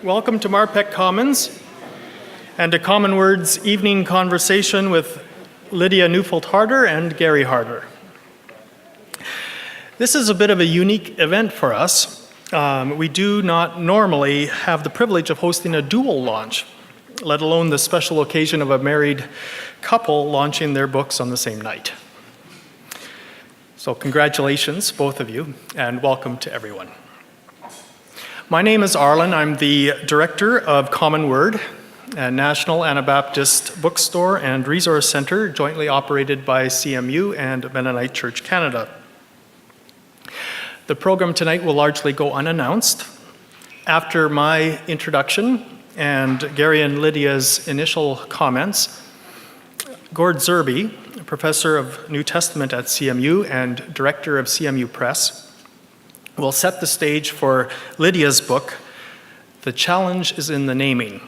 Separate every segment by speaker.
Speaker 1: Welcome to Marpeck Commons and to CommonWord's evening conversation with Lydia Neufeld Harder and Gary Harder. This is a bit of a unique event for us. We do not normally have the privilege of hosting a dual launch, let alone the special occasion of a married couple launching their books on the same night. So congratulations, both of you, and welcome to everyone. My name is Arlen. I'm the director of CommonWord, a national Anabaptist bookstore and resource center jointly operated by CMU and Mennonite Church Canada. The program tonight will largely go unannounced. After my introduction and Gary and Lydia's initial comments, Gord Zerby, professor of New Testament at CMU and director of CMU Press, will set the stage for Lydia's book, The Challenge is in the Naming.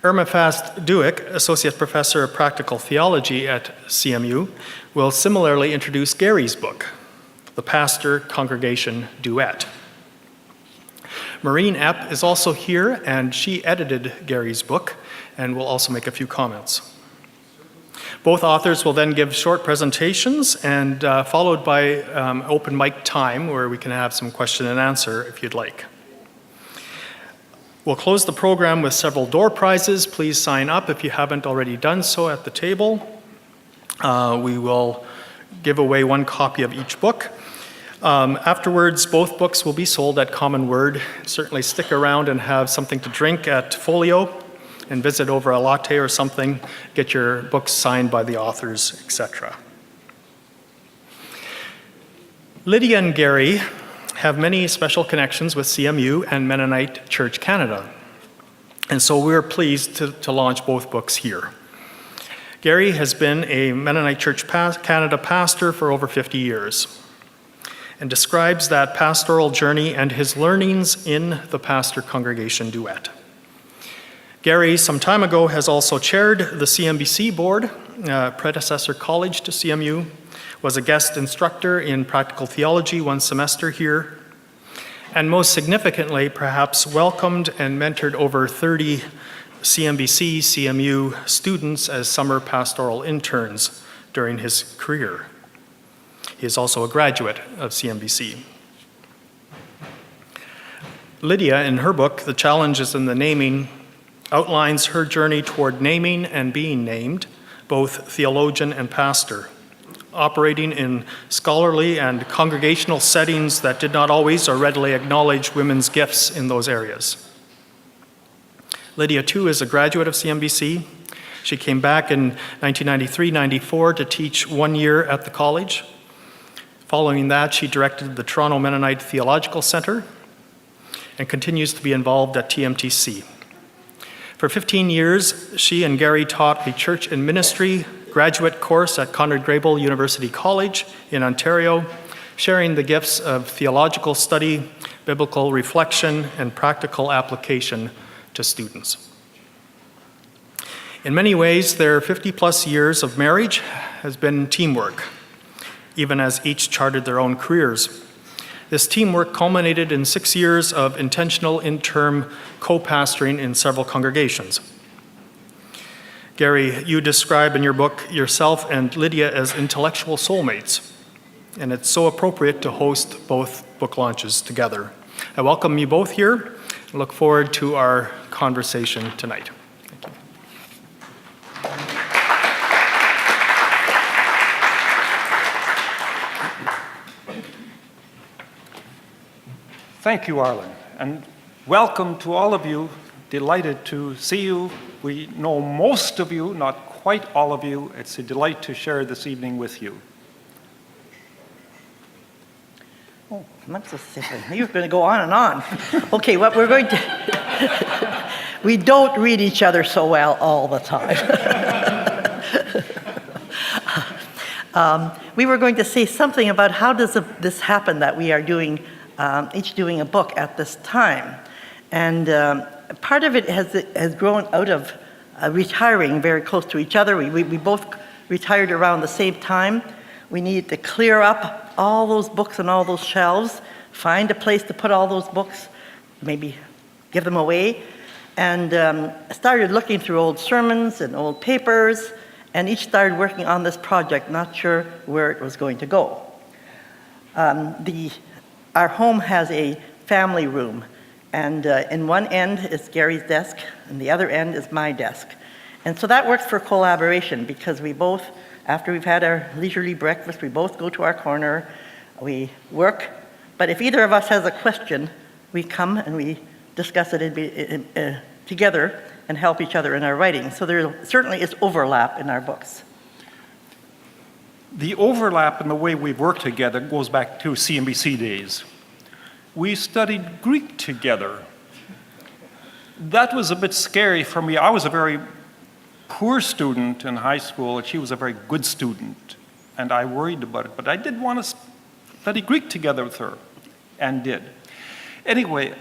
Speaker 1: Irma Fast-Duick, associate professor of practical theology at CMU, will similarly introduce Gary's book, The Pastor-Congregation Duet. Maureen Epp is also here, and she edited Gary's book and will also make a few comments. Both authors will then give short presentations and followed by open mic time where we can have some question and answer if you'd like. We'll close the program with several door prizes. Please sign up if you haven't already done so at the table. We will give away one copy of each book. Afterwards, both books will be sold at CommonWord. Certainly stick around and have something to drink at Folio and visit over a latte or something, get your books signed by the authors, etc. Lydia and Gary have many special connections with CMU and Mennonite Church Canada, and so we're pleased to launch both books here. Gary has been a Mennonite Church Canada pastor for over 50 years and describes that pastoral journey and his learnings in the Pastor-Congregation Duet. Gary, some time ago, has also chaired the CMBC board, predecessor college to CMU, was a guest instructor in practical theology one semester here, and most significantly, perhaps welcomed and mentored over 30 CMBC, CMU students as summer pastoral interns during his career. He is also a graduate of CMBC. Lydia, in her book, The Challenge is in the Naming, outlines her journey toward naming and being named, both theologian and pastor, operating in scholarly and congregational settings that did not always or readily acknowledge women's gifts in those areas. Lydia, too, is a graduate of CMBC. She came back in 1993-94 to teach 1 year at the college. Following that, she directed the Toronto Mennonite Theological Center and continues to be involved at TMTC. For 15 years, she and Gary taught a church and ministry graduate course at Conrad Grebel University College in Ontario, sharing the gifts of theological study, biblical reflection, and practical application to students. In many ways, their 50-plus years of marriage has been teamwork, even as each charted their own careers. This teamwork culminated in 6 years of intentional interim co-pastoring in several congregations. Gary, you describe in your book yourself and Lydia as intellectual soulmates, and it's so appropriate to host both book launches together. I welcome you both here and look forward to our conversation tonight. Thank you.
Speaker 2: Thank you, Arlen, and welcome to all of you. Delighted to see you. We know most of you, not quite all of you. It's a delight to share this evening with you.
Speaker 3: Oh, that's a simple. You're going to go on and on. Okay, what we're going to... We don't read each other so well all the time. We were going to say something about how does this happen that we are doing each doing a book at this time. And part of it has grown out of retiring very close to each other. We both retired around the same time. We needed to clear up all those books and all those shelves, find a place to put all those books, maybe give them away, and started looking through old sermons and old papers, and each started working on this project, not sure where it was going to go. Our home has a family room, and in one end is Gary's desk, and the other end is my desk. And so that works for collaboration, because we both, after we've had our leisurely breakfast, we both go to our corner, we work, but if either of us has a question, we come and we discuss it together and help each other in our writing. So there certainly is overlap in our books.
Speaker 2: The overlap in the way we've worked together goes back to CMBC days. We studied Greek together. That was a bit scary for me. I was a very poor student in high school, and she was a very good student, and I worried about it, but I did want to study Greek together with her, and did. Anyway,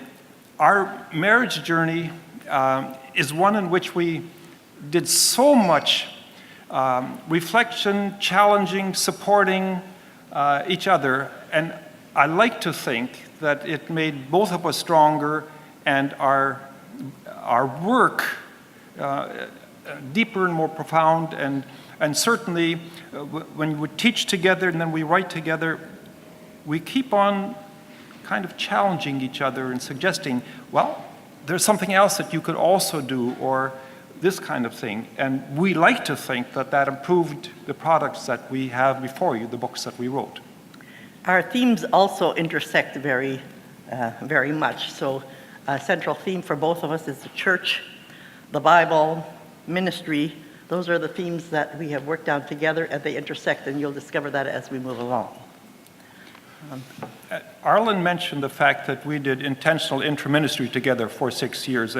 Speaker 2: our marriage journey is one in which we did so much reflection, challenging, supporting each other, and I like to think that it made both of us stronger and our work deeper and more profound, and certainly when we teach together and then we write together, we keep on kind of challenging each other and suggesting, well, there's something else that you could also do, or this kind of thing. And we like to think that that improved the products that we have before you, the books that we wrote.
Speaker 3: Our themes also intersect very much. So a central theme for both of us is the church, the Bible, ministry. Those are the themes that we have worked on together, and they intersect, and you'll discover that as we move along.
Speaker 2: Arlen mentioned the fact that we did intentional intraministry together for 6 years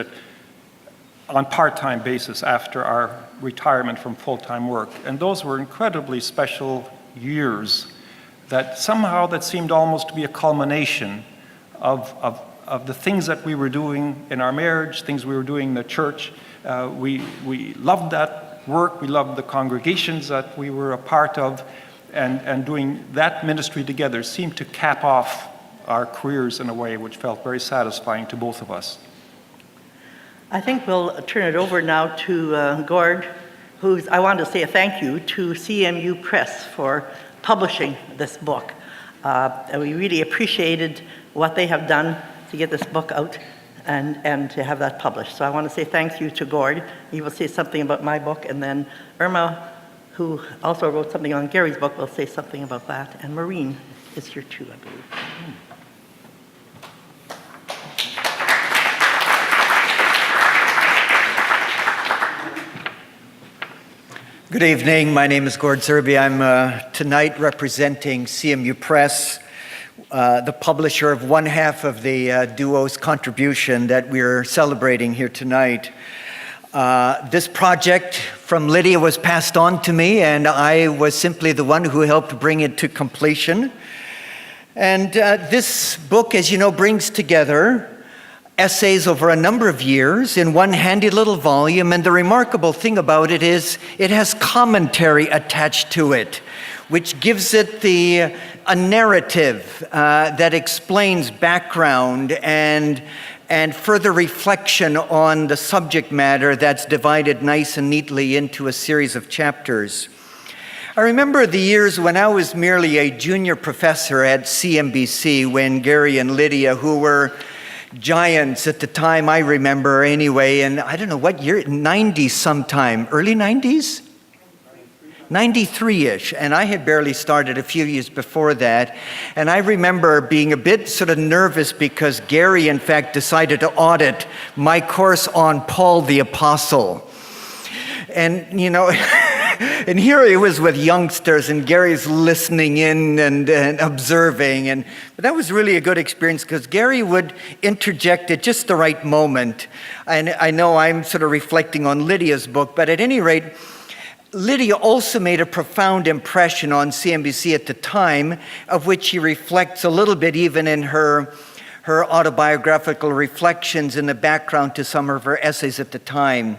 Speaker 2: on part-time basis after our retirement from full-time work. And those were incredibly special years that somehow that seemed almost to be a culmination of the things that we were doing in our marriage, things we were doing in the church. We loved that work. We loved the congregations that we were a part of. And doing that ministry together seemed to cap off our careers in a way which felt very satisfying to both of us.
Speaker 3: I think we'll turn it over now to Gord, I want to say a thank you to CMU Press for publishing this book. And we really appreciated what they have done to get this book out and to have that published. So I want to say thank you to Gord. He will say something about my book, and then Irma, who also wrote something on Gary's book, will say something about that. And Maureen is here too, I believe.
Speaker 4: Good evening. My name is Gord Zerby. I'm tonight representing CMU Press, the publisher of one half of the duo's contribution that we're celebrating here tonight. This project from Lydia was passed on to me, and I was simply the one who helped bring it to completion. And this book, as you know, brings together essays over a number of years in one handy little volume, and the remarkable thing about it is it has commentary attached to it, which gives it a narrative that explains background and further reflection on the subject matter that's divided nice and neatly into a series of chapters. I remember the years when I was merely a junior professor at CMBC, when Gary and Lydia, who were giants at the time, I remember anyway, and I don't know what year, 90s sometime, early 90s? 93-ish, and I had barely started a few years before that. And I remember being a bit sort of nervous because Gary, in fact, decided to audit my course on Paul the Apostle. And, you know, and here he was with youngsters, and Gary's listening in and observing. But that was really a good experience because Gary would interject at just the right moment. And I know I'm sort of reflecting on Lydia's book, but at any rate, Lydia also made a profound impression on CMBC at the time, of which she reflects a little bit even in her autobiographical reflections in the background to some of her essays at the time.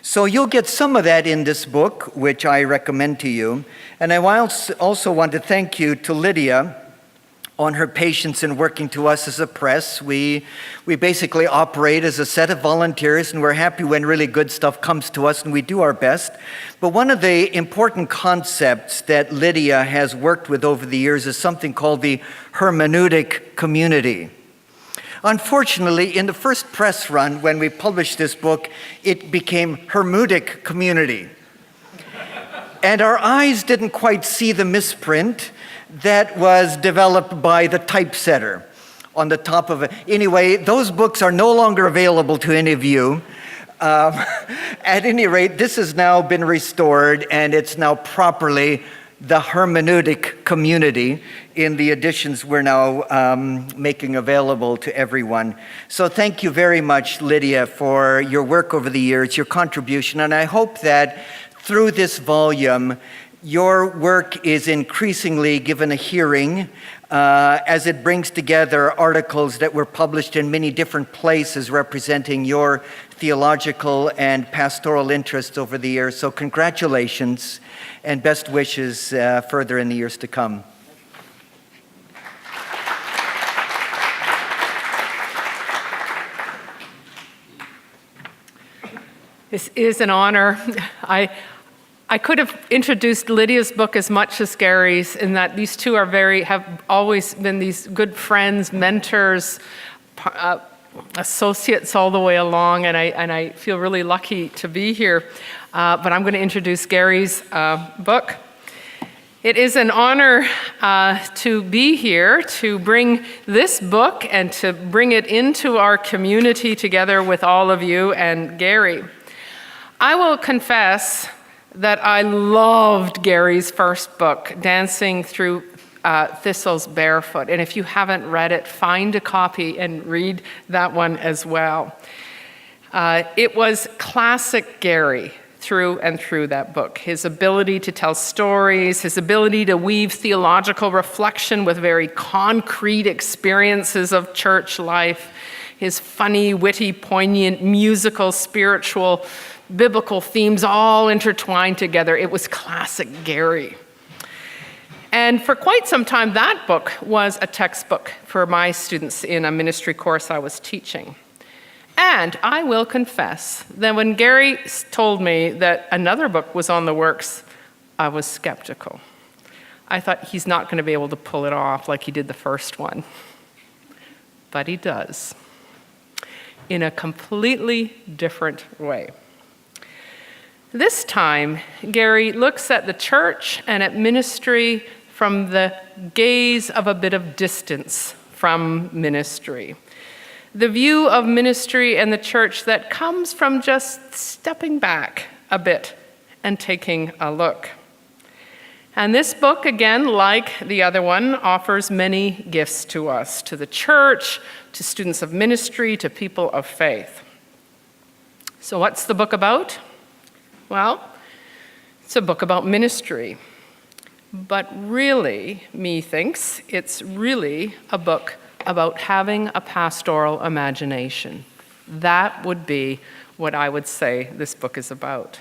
Speaker 4: So you'll get some of that in this book, which I recommend to you. And I also want to thank you to Lydia on her patience in working to us as a press. We basically operate as a set of volunteers, and we're happy when really good stuff comes to us, and we do our best. But one of the important concepts that Lydia has worked with over the years is something called the hermeneutic community. Unfortunately, in the first press run, when we published this book, it became hermeneutic community. And our eyes didn't quite see the misprint that was developed by the typesetter on the top of it. Anyway, those books are no longer available to any of you. At any rate, this has now been restored, and it's now properly the hermeneutic community in the editions we're now making available to everyone. So thank you very much, Lydia, for your work over the years, your contribution, and I hope that through this volume, your work is increasingly given a hearing as it brings together articles that were published in many different places representing your theological and pastoral interests over the years. So congratulations and best wishes further in the years to come.
Speaker 5: This is an honor. I could have introduced Lydia's book as much as Gary's, in that these two have always been these good friends, mentors, associates all the way along, and I feel really lucky to be here. But I'm going to introduce Gary's book. It is an honor to be here to bring this book and to bring it into our community together with all of you and Gary. I will confess that I loved Gary's first book, Dancing Through Thistles Barefoot. And if you haven't read it, find a copy and read that one as well. It was classic Gary through and through that book. His ability to tell stories, his ability to weave theological reflection with very concrete experiences of church life, his funny, witty, poignant, musical, spiritual, biblical themes all intertwined together. It was classic Gary. And for quite some time, that book was a textbook for my students in a ministry course I was teaching. And I will confess that when Gary told me that another book was on the works, I was skeptical. I thought he's not going to be able to pull it off like he did the first one. But he does, in a completely different way. This time, Gary looks at the church and at ministry from the gaze of a bit of distance from ministry. The view of ministry and the church that comes from just stepping back a bit and taking a look. And this book, again, like the other one, offers many gifts to us, to the church, to students of ministry, to people of faith. So what's the book about? Well, it's a book about ministry, but really, methinks, it's really a book about having a pastoral imagination. That would be what I would say this book is about.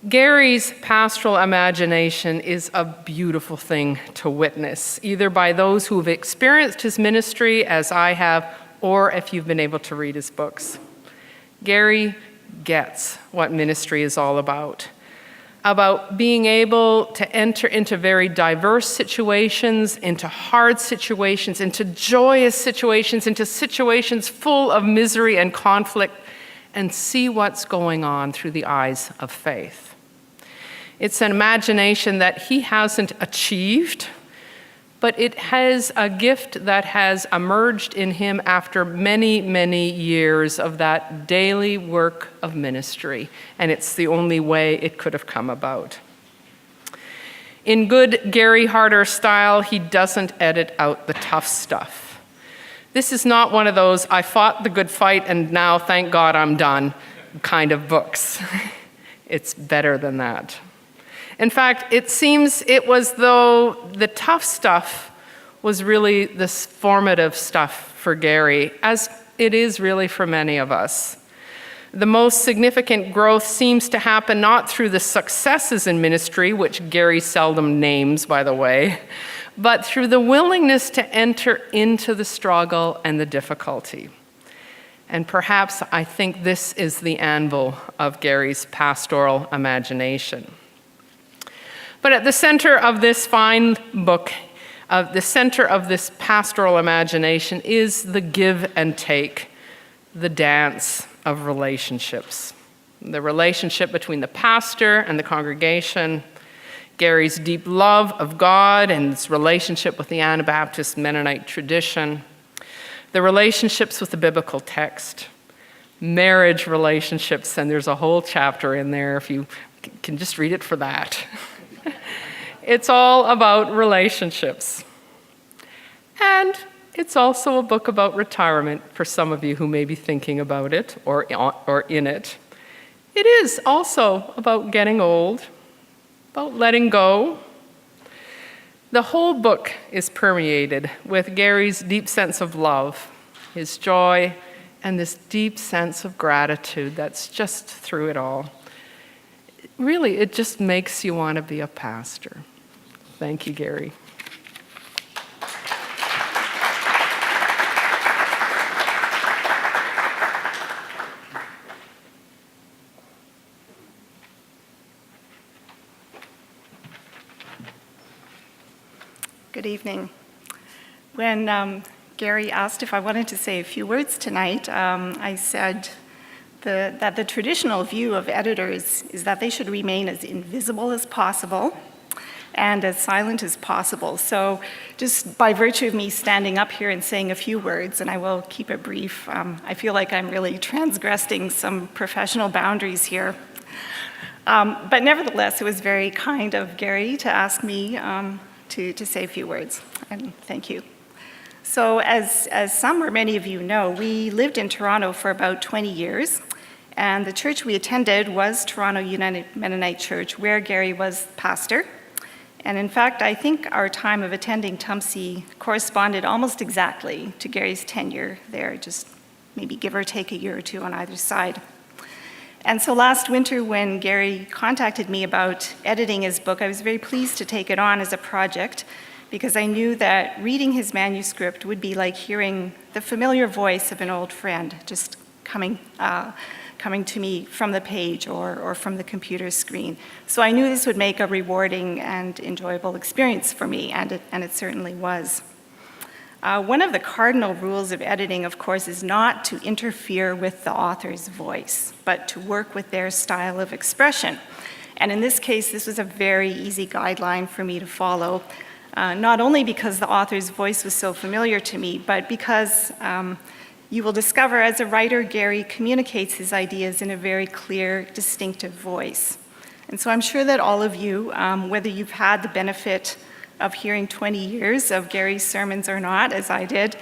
Speaker 5: Gary's pastoral imagination is a beautiful thing to witness, either by those who have experienced his ministry, as I have, or if you've been able to read his books. Gary gets what ministry is all about being able to enter into very diverse situations, into hard situations, into joyous situations, into situations full of misery and conflict, and see what's going on through the eyes of faith. It's an imagination that he hasn't achieved, but it has a gift that has emerged in him after many, many years of that daily work of ministry, and it's the only way it could have come about. In good Gary Harder style, he doesn't edit out the tough stuff. This is not one of those, I fought the good fight and now thank God I'm done kind of books. It's better than that. In fact, it seems it was though the tough stuff was really this formative stuff for Gary, as it is really for many of us. The most significant growth seems to happen not through the successes in ministry, which Gary seldom names, by the way, but through the willingness to enter into the struggle and the difficulty. And perhaps I think this is the anvil of Gary's pastoral imagination. But at the center of this fine book, the center of this pastoral imagination is the give and take, the dance of relationships. The relationship between the pastor and the congregation, Gary's deep love of God and its relationship with the Anabaptist Mennonite tradition, the relationships with the biblical text, marriage relationships, and there's a whole chapter in there if you can just read it for that. It's all about relationships. And it's also a book about retirement for some of you who may be thinking about it or in it. It is also about getting old, about letting go. The whole book is permeated with Gary's deep sense of love, his joy, and this deep sense of gratitude that's just through it all. Really, it just makes you want to be a pastor. Thank you, Gary.
Speaker 6: Good evening. When Gary asked if I wanted to say a few words tonight, I said that the traditional view of editors is that they should remain as invisible as possible and as silent as possible. So just by virtue of me standing up here and saying a few words, and I will keep it brief, I feel like I'm really transgressing some professional boundaries here. But nevertheless, it was very kind of Gary to ask me to say a few words, and thank you. So as some or many of you know, we lived in Toronto for about 20 years, and the church we attended was Toronto United Mennonite Church, where Gary was pastor. And in fact, I think our time of attending TUMC corresponded almost exactly to Gary's tenure there, just maybe give or take a year or two on either side. And so last winter, when Gary contacted me about editing his book, I was very pleased to take it on as a project because I knew that reading his manuscript would be like hearing the familiar voice of an old friend just coming to me from the page or from the computer screen. So I knew this would make a rewarding and enjoyable experience for me, and it certainly was. One of the cardinal rules of editing, of course, is not to interfere with the author's voice, but to work with their style of expression. And in this case, this was a very easy guideline for me to follow, not only because the author's voice was so familiar to me, but because you will discover as a writer, Gary communicates his ideas in a very clear, distinctive voice. And so I'm sure that all of you, whether you've had the benefit of hearing 20 years of Gary's sermons or not, as I did,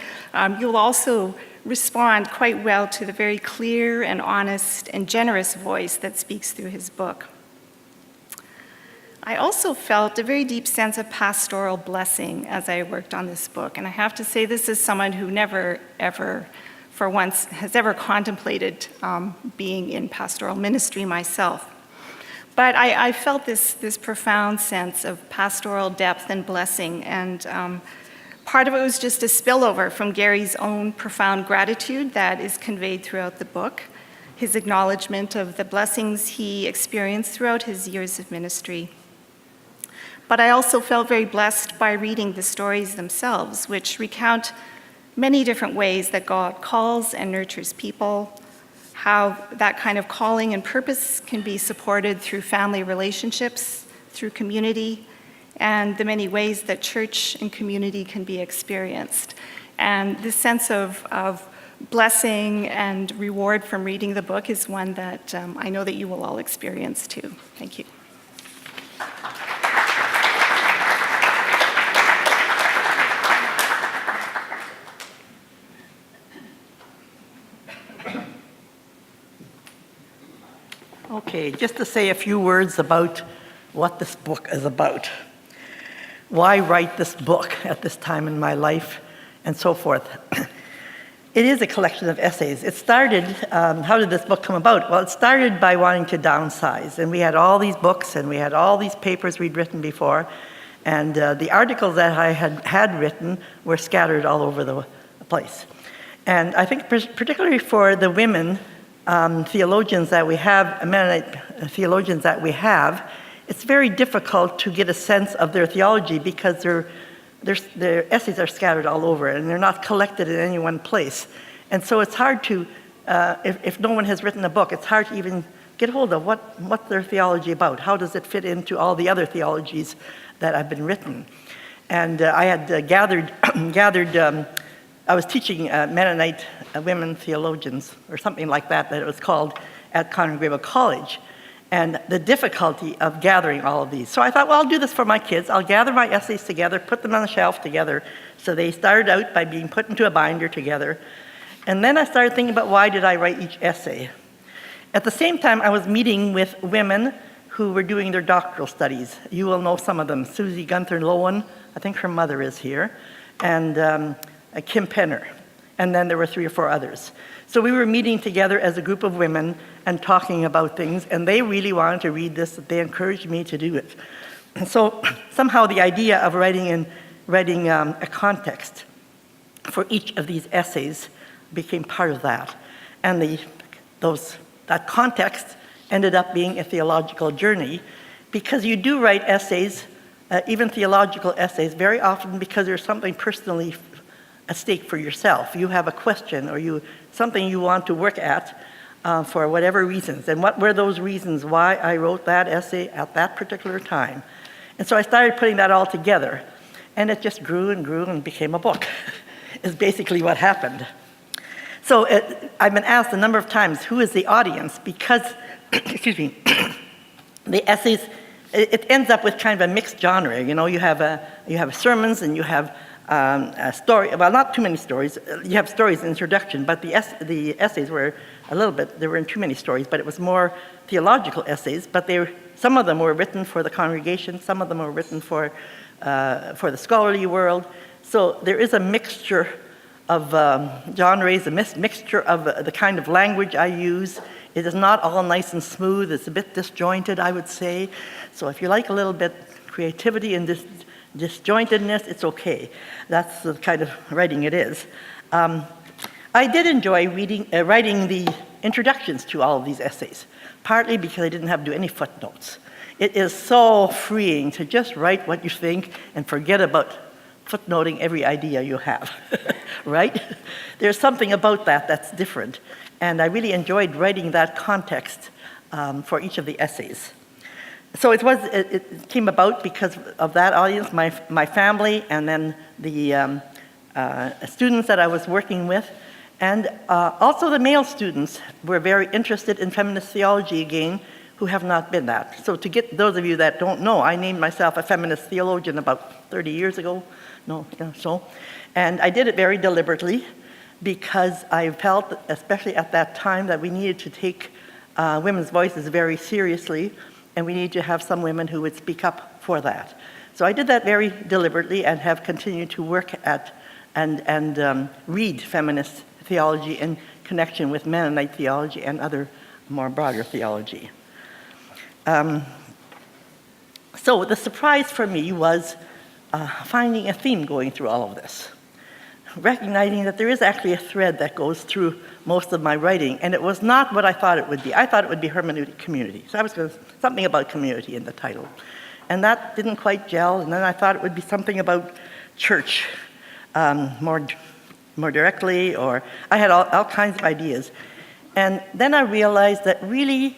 Speaker 6: you'll also respond quite well to the very clear and honest and generous voice that speaks through his book. I also felt a very deep sense of pastoral blessing as I worked on this book. And I have to say, this is someone who never, ever, for once, has ever contemplated being in pastoral ministry myself. But I felt this profound sense of pastoral depth and blessing, and part of it was just a spillover from Gary's own profound gratitude that is conveyed throughout the book, his acknowledgement of the blessings he experienced throughout his years of ministry. But I also felt very blessed by reading the stories themselves, which recount many different ways that God calls and nurtures people, how that kind of calling and purpose can be supported through family relationships, through community, and the many ways that church and community can be experienced. And this sense of blessing and reward from reading the book is one that I know that you will all experience too. Thank you.
Speaker 3: Okay, just to say a few words about what this book is about. Why write this book at this time in my life, and so forth. It is a collection of essays. It started, how did this book come about? Well, it started by wanting to downsize, and we had all these books, and we had all these papers we'd written before, And the articles that I had written were scattered all over the place. And I think particularly for the women theologians that we have, Mennonite theologians that we have, it's very difficult to get a sense of their theology because their essays are scattered all over and they're not collected in any one place. And so it's hard to, if no one has written a book, it's hard to even get hold of what's their theology about. How does it fit into all the other theologies that have been written? And I had gathered, I was teaching Mennonite women theologians, or something like that it was called, at Congregational College, and the difficulty of gathering all of these. So I thought, well, I'll do this for my kids. I'll gather my essays together, put them on the shelf together. So they started out by being put into a binder together. And then I started thinking about why did I write each essay. At the same time, I was meeting with women who were doing their doctoral studies. You will know some of them. Susie Gunther Lowen, I think her mother is here, and Kim Penner. And then there were 3 or 4 others. So we were meeting together as a group of women and talking about things, and they really wanted to read this. They encouraged me to do it. And so somehow the idea of writing a context for each of these essays became part of that. And that context ended up being a theological journey, because you do write essays, even theological essays, very often because there's something personally at stake for yourself. You have a question or something you want to work at for whatever reasons. And what were those reasons why I wrote that essay at that particular time? And so I started putting that all together, and it just grew and became a book, is basically what happened. So I've been asked a number of times, who is the audience? Because, excuse me, the essays, it ends up with kind of a mixed genre. You know, you have sermons and you have a story, well, not too many stories. You have stories in introduction, but the essays were there weren't too many stories, but it was more theological essays, but some of them were written for the congregation, some of them were written for the scholarly world. So there is a mixture of genres, a mixture of the kind of language I use. It is not all nice and smooth. It's a bit disjointed, I would say. So if you like a little bit creativity and disjointedness, it's okay. That's the kind of writing it is. I did enjoy writing the introductions to all of these essays, partly because I didn't have to do any footnotes. It is so freeing to just write what you think and forget about footnoting every idea you have, right? There's something about that that's different. And I really enjoyed writing that context for each of the essays. So it came about because of that audience, my family, and then the students that I was working with. And also the male students were very interested in feminist theology again, who have not been that. So to get those of you that don't know, I named myself a feminist theologian about 30 years ago. And I did it very deliberately because I felt, especially at that time, that we needed to take women's voices very seriously, and we needed to have some women who would speak up for that. So I did that very deliberately and have continued to work at and read feminist theology in connection with Mennonite theology and other more broader theology. So the surprise for me was finding a theme going through all of this, recognizing that there is actually a thread that goes through most of my writing, and it was not what I thought it would be. I thought it would be hermeneutic community. So I was going to something about community in the title. And that didn't quite gel, and then I thought it would be something about church more directly, or I had all kinds of ideas. And then I realized that really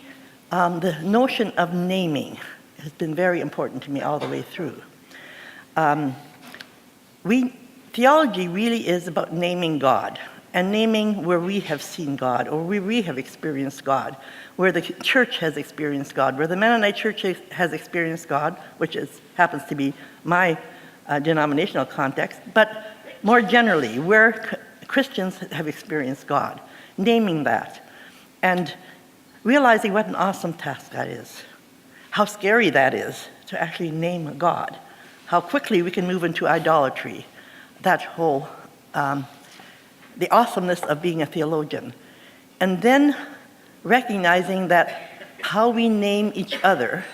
Speaker 3: the notion of naming has been very important to me all the way through. Theology really is about naming God, and naming where we have seen God, or where we have experienced God, where the church has experienced God, where the Mennonite Church has experienced God, which happens to be my denominational context, but more generally, where Christians have experienced God, naming that, and realizing what an awesome task that is, how scary that is to actually name God, how quickly we can move into idolatry, that whole, the awesomeness of being a theologian. And then recognizing that how we name each other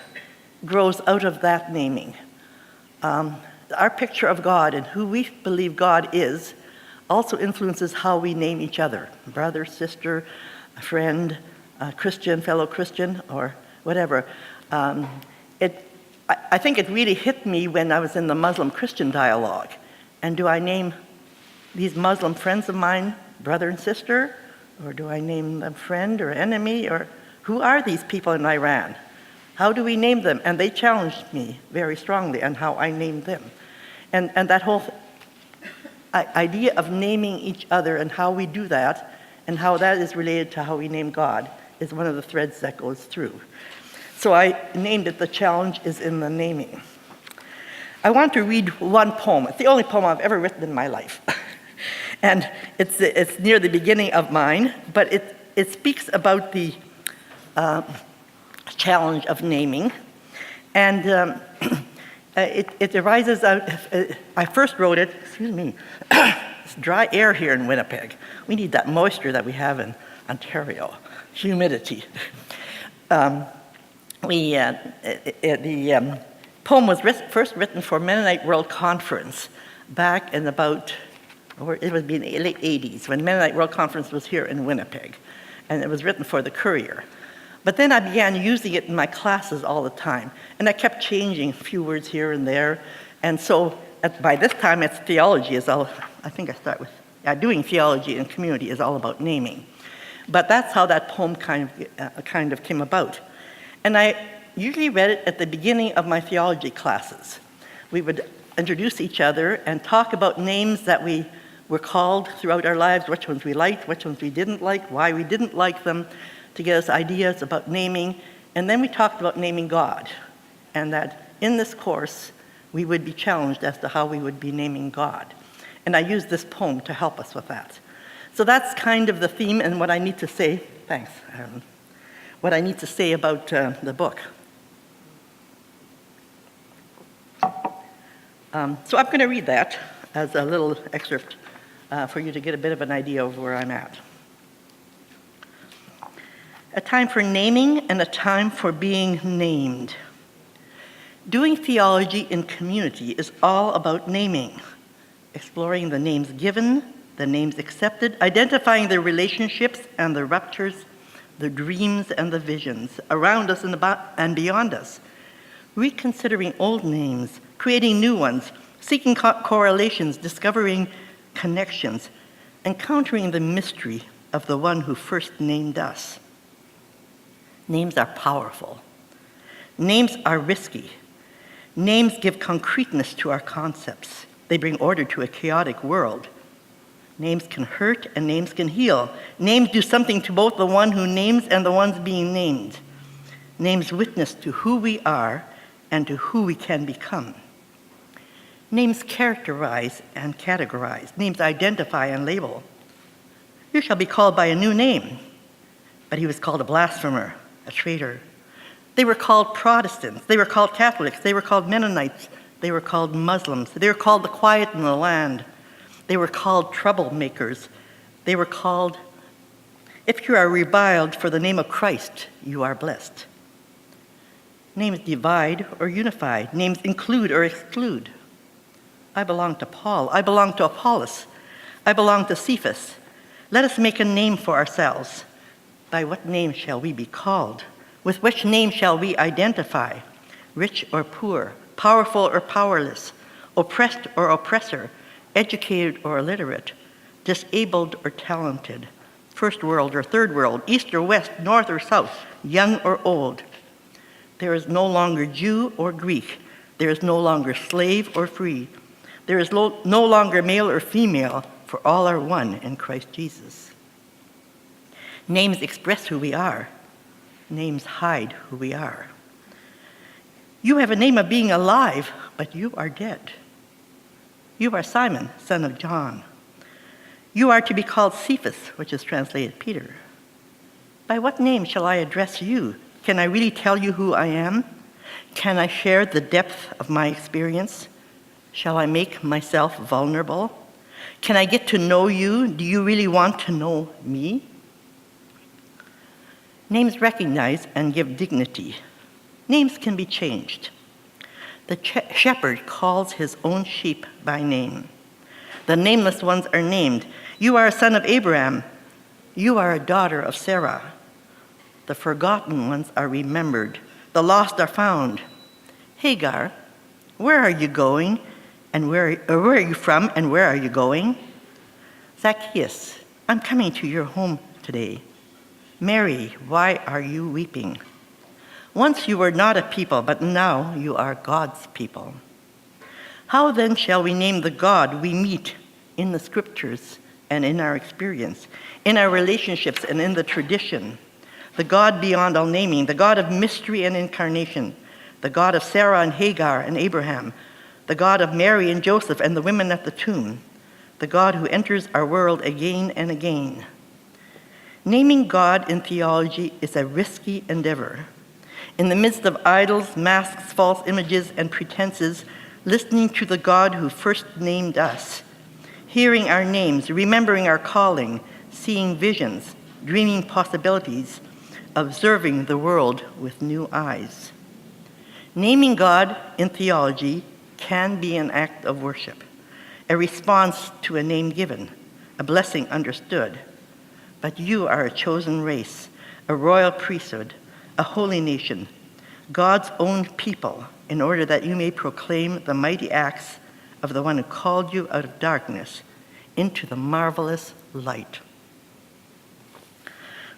Speaker 3: grows out of that naming. our picture of God and who we believe God is also influences how we name each other, brother, sister, a friend, a Christian, fellow Christian, or whatever. I think it really hit me when I was in the Muslim-Christian dialogue. And do I name these Muslim friends of mine brother and sister? Or do I name them friend or enemy? Or who are these people in Iran? How do we name them? And they challenged me very strongly on how I named them. And that whole idea of naming each other and how we do that and how that is related to how we name God is one of the threads that goes through. So I named it The Challenge is in the Naming. I want to read one poem. It's the only poem I've ever written in my life. And it's near the beginning of mine, but it speaks about the challenge of naming. And it arises out, I first wrote it, excuse me, it's dry air here in Winnipeg. We need that moisture that we have in Ontario, humidity. The poem was first written for Mennonite World Conference back in about, or it would be in the late 80s, when Mennonite World Conference was here in Winnipeg. And it was written for the Courier. But then I began using it in my classes all the time. And I kept changing a few words here and there. And so by this time, it's theology is all, I think I start with, doing theology in community is all about naming. But that's how that poem kind of came about. And I usually read it at the beginning of my theology classes. We would introduce each other and talk about names that we were called throughout our lives, which ones we liked, which ones we didn't like, why we didn't like them, to get us ideas about naming. And then we talked about naming God, and that in this course, we would be challenged as to how we would be naming God. And I used this poem to help us with that. So that's kind of the theme and what I need to say. Thanks, Aaron. What I need to say about the book. So I'm going to read that as a little excerpt for you to get a bit of an idea of where I'm at. A time for naming and a time for being named. Doing theology in community is all about naming, exploring the names given, the names accepted, identifying the relationships and the ruptures, the dreams and the visions around us and beyond us, reconsidering old names, creating new ones, seeking correlations, discovering connections, encountering the mystery of the one who first named us. Names are powerful. Names are risky. Names give concreteness to our concepts. They bring order to a chaotic world. Names can hurt and names can heal. Names do something to both the one who names and the ones being named. Names witness to who we are and to who we can become. Names characterize and categorize. Names identify and label. You shall be called by a new name. But he was called a blasphemer, a traitor. They were called Protestants. They were called Catholics. They were called Mennonites. They were called Muslims. They were called the quiet in the land. They were called troublemakers. They were called, if you are reviled for the name of Christ, you are blessed. Names divide or unify. Names include or exclude. I belong to Paul. I belong to Apollos. I belong to Cephas. Let us make a name for ourselves. By what name shall we be called? With which name shall we identify? Rich or poor, powerful or powerless, oppressed or oppressor, educated or illiterate, disabled or talented, first world or third world, east or west, north or south, young or old. There is no longer Jew or Greek. There is no longer slave or free. There is no longer male or female, for all are one in Christ Jesus. Names express who we are. Names hide who we are. You have a name of being alive, but you are dead. You are Simon, son of John. You are to be called Cephas, which is translated Peter. By what name shall I address you? Can I really tell you who I am? Can I share the depth of my experience? Shall I make myself vulnerable? Can I get to know you? Do you really want to know me? Names recognize and give dignity. Names can be changed. The shepherd calls his own sheep by name. The nameless ones are named. You are a son of Abraham. You are a daughter of Sarah. The forgotten ones are remembered. The lost are found. Hagar, where are you going? And where are you from, and where are you going? Zacchaeus, I'm coming to your home today. Mary, why are you weeping? Once you were not a people, but now you are God's people. How then shall we name the God we meet in the scriptures and in our experience, in our relationships and in the tradition? The God beyond all naming, the God of mystery and incarnation, the God of Sarah and Hagar and Abraham, the God of Mary and Joseph and the women at the tomb, the God who enters our world again and again. Naming God in theology is a risky endeavor. In the midst of idols, masks, false images, and pretenses, listening to the God who first named us, hearing our names, remembering our calling, seeing visions, dreaming possibilities, observing the world with new eyes. Naming God in theology can be an act of worship, a response to a name given, a blessing understood. But you are a chosen race, a royal priesthood, a holy nation, God's own people, in order that you may proclaim the mighty acts of the one who called you out of darkness into the marvelous light.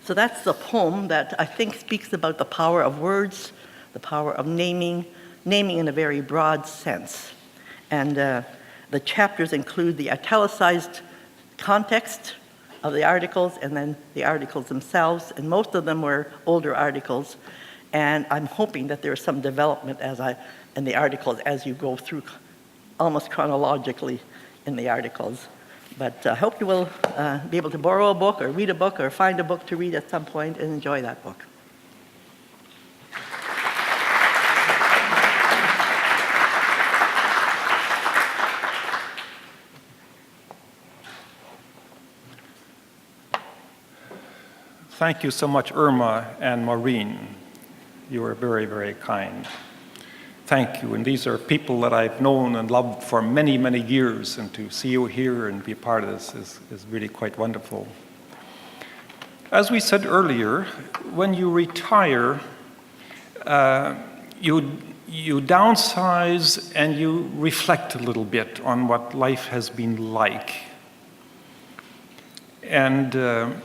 Speaker 3: So that's the poem that I think speaks about the power of words, the power of naming in a very broad sense. And the chapters include the italicized context of the articles and then the articles themselves, and most of them were older articles. And I'm hoping that there's some development in the articles as you go through almost chronologically in the articles. But I hope you will be able to borrow a book or read a book or find a book to read at some point and enjoy that book.
Speaker 2: Thank you so much, Irma and Maureen. You are very, very kind. Thank you. And these are people that I've known and loved for many, many years, and to see you here and be a part of this is really quite wonderful. As we said earlier, when you retire, you downsize and you reflect a little bit on what life has been like. And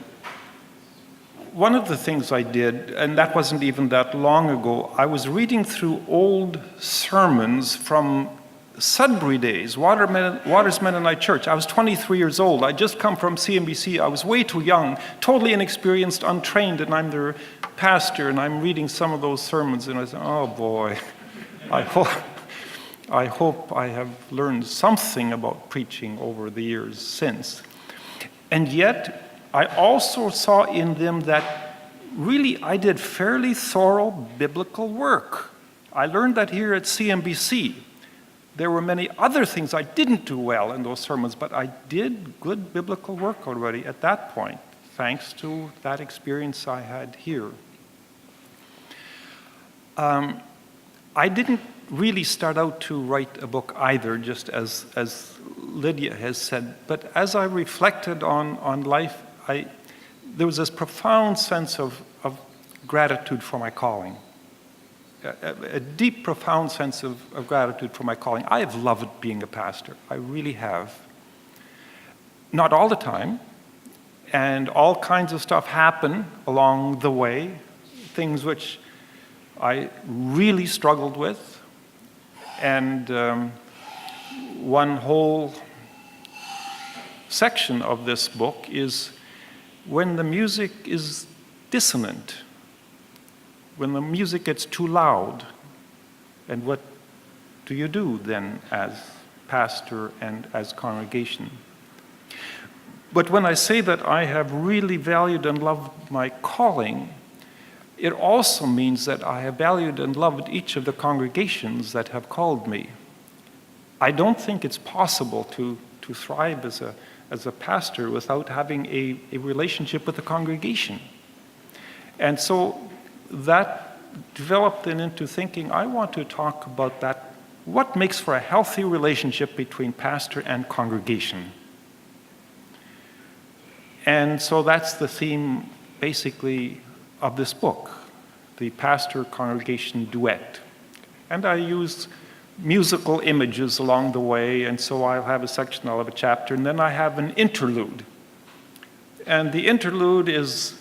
Speaker 2: one of the things I did, and that wasn't even that long ago, I was reading through old sermons from Sudbury days, Waters Mennonite Church. I was 23 years old. I'd just come from CMBC. I was way too young, totally inexperienced, untrained, and I'm their pastor, and I'm reading some of those sermons, and I said, oh boy, I hope I have learned something about preaching over the years since. And yet, I also saw in them that really I did fairly thorough biblical work. I learned that here at CMBC. There were many other things I didn't do well in those sermons, but I did good biblical work already at that point, thanks to that experience I had here. I didn't really start out to write a book either, just as Lydia has said, but as I reflected on life, there was this profound sense of gratitude for my calling, a deep, profound sense of gratitude for my calling. I have loved being a pastor. I really have. Not all the time, and all kinds of stuff happen along the way, things which I really struggled with, and one whole section of this book is when the music is dissonant, when the music gets too loud, and what do you do then as pastor and as congregation? But when I say that I have really valued and loved my calling, it also means that I have valued and loved each of the congregations that have called me. I don't think it's possible to thrive as a pastor without having a relationship with the congregation. And so that developed then into thinking, I want to talk about that what makes for a healthy relationship between pastor and congregation? And so that's the theme, basically, of this book, the Pastor-Congregation Duet. And I use musical images along the way, and so I'll have a section, I'll have a chapter, and then I have an interlude. And the interlude is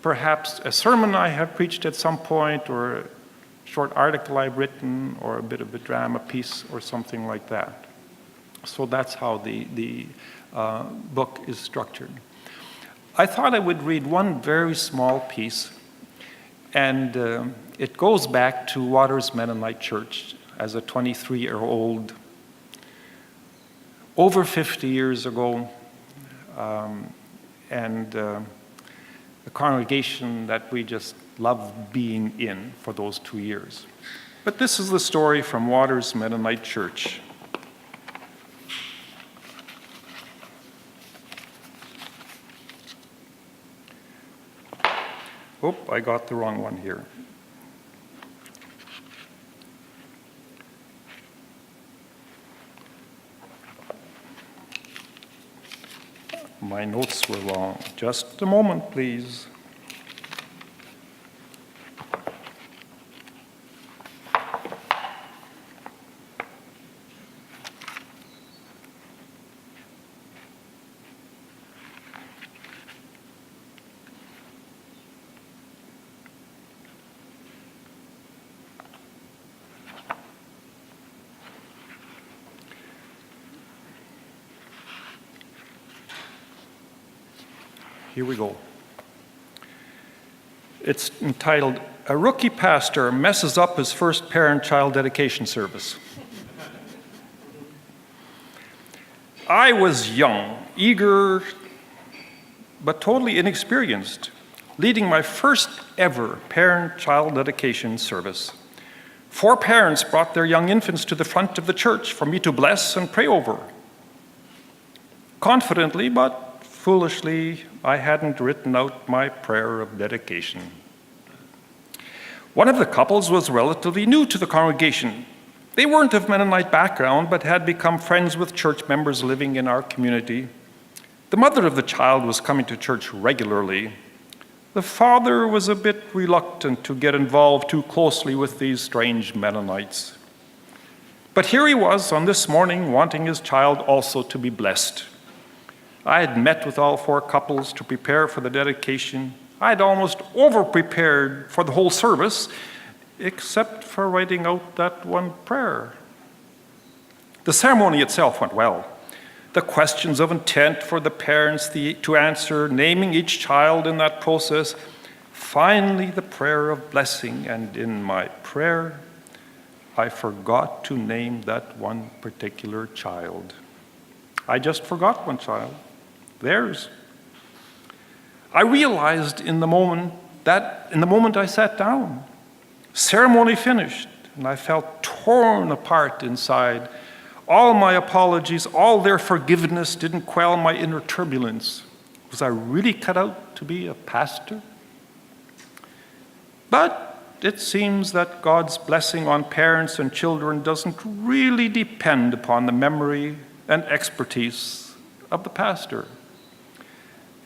Speaker 2: perhaps a sermon I have preached at some point, or a short article I've written, or a bit of a drama piece, or something like that. So that's how the book is structured. I thought I would read one very small piece, and it goes back to Waters Mennonite Church as a 23-year-old, over 50 years ago, and a congregation that we just loved being in for those 2 years. But this is the story from Waters Mennonite Church. Oh, I got the wrong one here. My notes were wrong. Just a moment, please. Here we go. It's entitled, "A Rookie Pastor Messes Up His First Parent-Child Dedication Service." I was young, eager, but totally inexperienced, leading my first ever parent-child dedication service. 4 parents brought their young infants to the front of the church for me to bless and pray over. Confidently, but foolishly, I hadn't written out my prayer of dedication. One of the couples was relatively new to the congregation. They weren't of Mennonite background, but had become friends with church members living in our community. The mother of the child was coming to church regularly. The father was a bit reluctant to get involved too closely with these strange Mennonites. But here he was on this morning, wanting his child also to be blessed. I had met with all 4 couples to prepare for the dedication. I had almost over-prepared for the whole service, except for writing out that one prayer. The ceremony itself went well. The questions of intent for the parents to answer, naming each child in that process. Finally, the prayer of blessing, and in my prayer, I forgot to name that one particular child. I just forgot one child. Theirs. I realized in the moment I sat down, ceremony finished, and I felt torn apart inside. All my apologies, all their forgiveness didn't quell my inner turbulence. Was I really cut out to be a pastor? But it seems that God's blessing on parents and children doesn't really depend upon the memory and expertise of the pastor.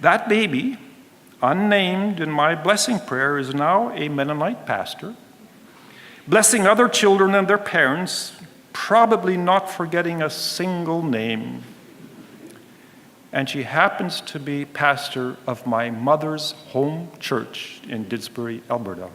Speaker 2: That baby, unnamed in my blessing prayer, is now a Mennonite pastor, blessing other children and their parents, probably not forgetting a single name. And she happens to be pastor of my mother's home church in Didsbury, Alberta.